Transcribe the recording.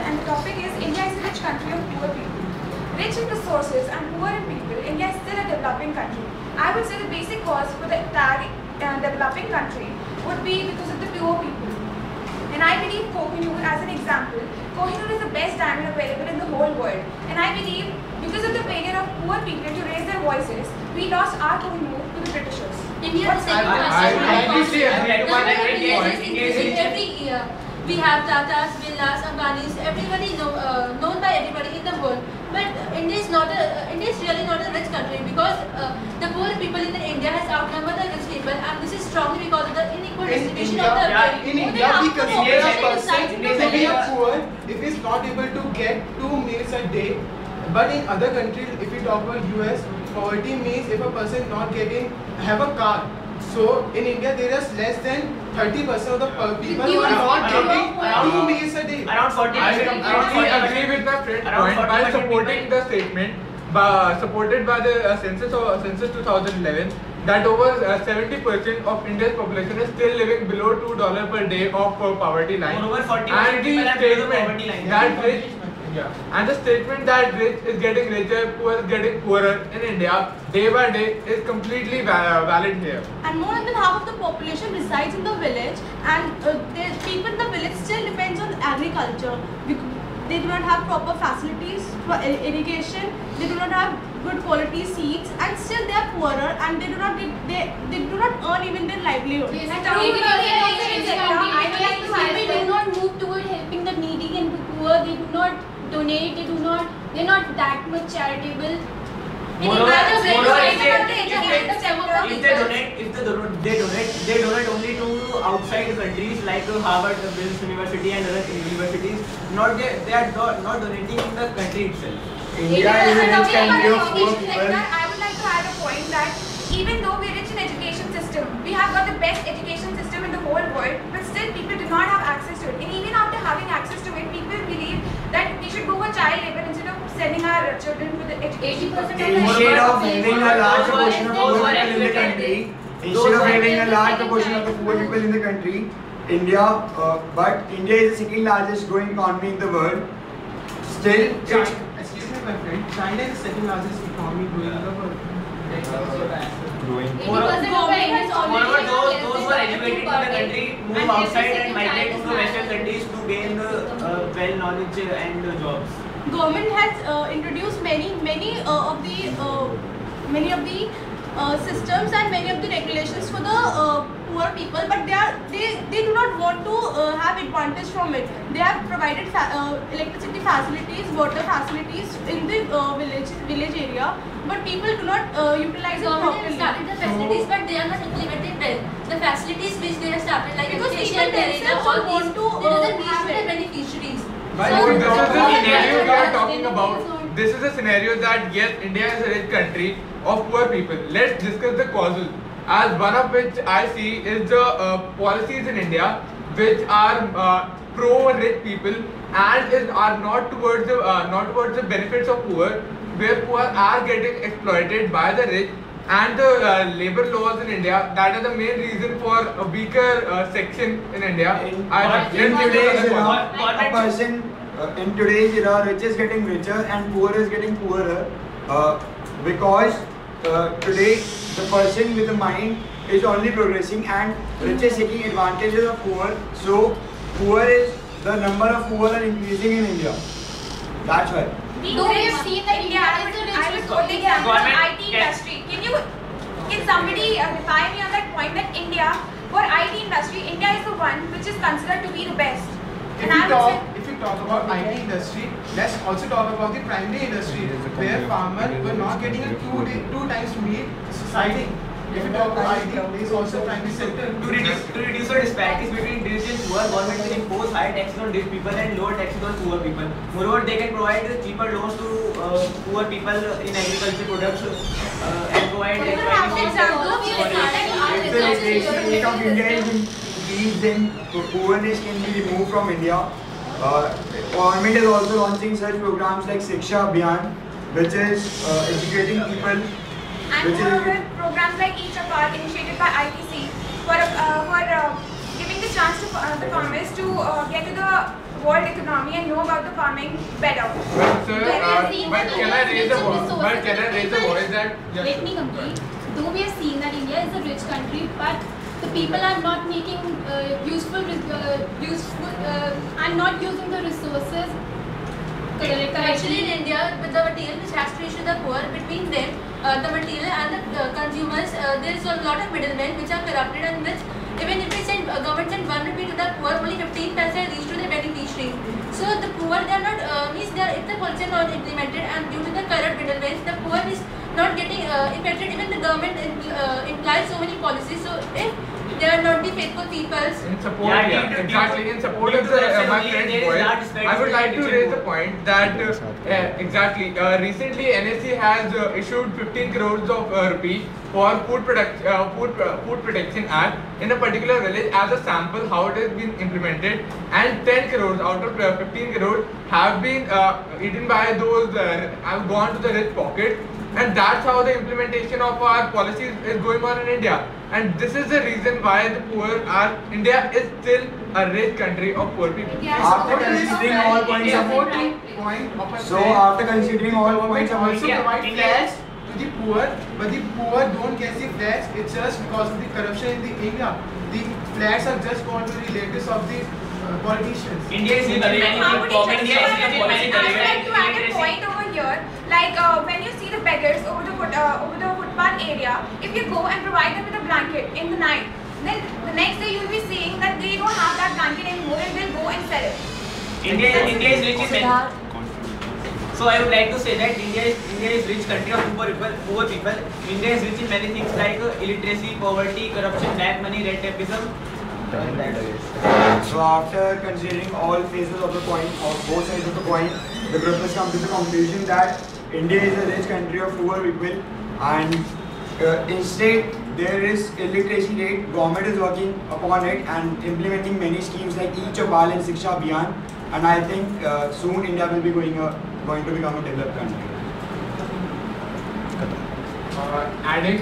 and the topic is India is a rich country of poor people. Rich in resources and poor in people, India is still a developing country. I would say the basic cause for the tag developing country would be because of the poor people. And I believe Kohinoor as an example. Kohinoor is the best diamond available in the whole world. And I believe because of the failure of poor people to raise their voices, we lost our Kohinoor to the Britishers. India is the second every year. We have Tatas, Birlas, Ambanis, everybody known by everybody in the world. But India is really not a rich country because the poor people in India has outnumbered the rich people, and this is strongly because of the unequal distribution of the wealth. In India, we consider a person to be poor if he's not able to get 2 meals a day. But in other countries, if we talk about US, poverty means if a person not have a car. So in India, there is less than 30% of the people who are not getting 2 meals a day. Around 40%. I completely agree with my friend's point by supporting the statement supported by the census 2011 that over 70% of India's population is still living below $2 per day of poverty line. Over 40% And the people are below the statement poverty line. that rich, and the statement that rich is getting richer, poor is getting poorer in India day by day is completely valid here. And more than half of the population resides in the village, and people in the village still depends on agriculture. They do not have proper facilities for irrigation. They do not have good quality seeds, and still they are poorer, and they do not earn even their livelihood. We do not move toward helping the needy and the poor. They do not donate. They're not that much charitable. They donate only to outside countries like Harvard, Wills University and other universities. They are not donating in the country itself. India is a rich country of poor people. I would like to add a point that even though we're rich in education system, we have got the best education system in the whole world, but still people do not have access to it. And even after having access to it, people believe that we should go for child labor instead of sending our children to the education. 80% of Instead of having a large proportion of poor people in the country, India is the second largest growing economy in the world. Still, Excuse me, my friend. China is the second largest economy growing in the world. Moreover, those who are educated in the country move outside and migrate to the Western countries to gain well knowledge and jobs. Government has introduced many of the systems and many of the regulations for the poor people, but they do not want to have advantage from it. They have provided electricity facilities, water facilities in the village area, but people do not utilize it properly. Started the facilities, but they are not implemented well. The facilities which they have started, like Because education, people themselves all want these, to they doesn't reach have the it. beneficiaries. This is the scenario we are talking about. This is a scenario that yes, India is a rich country of poor people. Let's discuss the causes. As one of which I see is the policies in India which are pro-rich people and are not towards the benefits of poor, where poor are getting exploited by the rich, and the labor laws in India that are the main reason for a weaker section in India. In today's era, rich is getting richer and poor is getting poorer because today the person with the mind is only progressing and rich is taking advantages of poor. So the number of poor are increasing in India. That's why. We have seen that India. I would quote the example of IT industry. Can somebody reply me on that point that India, for IT industry, India is the one which is considered to be the best. If you talk about IT industry, let's also talk about the primary industry, where farmers were not getting a two times meal society. If you talk about IT, there is also primary sector. To reduce the disparities between rich and poor, government will impose high taxes on rich people and lower taxes on poor people. Moreover, they can provide cheaper loans to poor people in agriculture products and provide If the literacy rate of India is increased, then poorness can be removed from India. Government is also launching such programs like Shiksha Abhiyan, which is educating people. And moreover, programs like E-Chapar initiated by ITC for giving the chance to the farmers to get to the world economy and know about the farming better. But sir, But we are seeing but that can I India raise is a rich in voice? But can I resources. raise a voice that? Yes, Let sir. me complete. Though we are seeing that India is a rich country, but the people are not making useful and not using the resources correctly. Actually, in India, with the material which has to reach to the poor, between them, the material and the consumers, there is a lot of middlemen which are corrupted, and which even if we send government send 1 rupee to the poor, only 15 paisa reach to the beneficiary. So the poor, they are not means they are, if the policy are not implemented, and due to the corrupt middlemen, the poor is not getting affected. Even the government implies so many policies. So if they are not the faithful peoples. In support, Yeah, yeah, due to- exactly. In support due of to the, corruption my only, friend's there is large point, disparity I would like to between raise the both. point that exactly. Recently, NSE has issued 15 crores of rupee for food protection act in a particular village as a sample how it has been implemented, and 10 crores out of 15 crores have been eaten by those have gone to the rich pocket. And that's how the implementation of our policies is going on in India. And this is the reason why the poor are, India is still a rich country of poor people. After considering all points of so after considering all points of also Yeah, provide India- flats to the poor, but the poor don't get the flats. It's just because of the corruption in the India. The flats are just gone to the relatives of the politicians. India is rich in many How would you India is justify rich in that? many I would like to add a literacy. point over here. Like when you see the beggars over the footpath area, if you go and provide them with a blanket in the night, then the next day you will be seeing that they don't have that blanket anymore and they'll go and sell it. India is rich in many. So I would like to say that India is rich country of poor people. India is rich in many things like illiteracy, poverty, corruption, black money, red tapeism. So after considering all phases of the coin, or both sides of the coin, the group has come to the conclusion that India is a rich country of poor people, and instead there is illiteracy rate. Government is working upon it and implementing many schemes like E-Chapal and Shiksha Abhiyan, and I think soon India will be going to become a developed country. Adding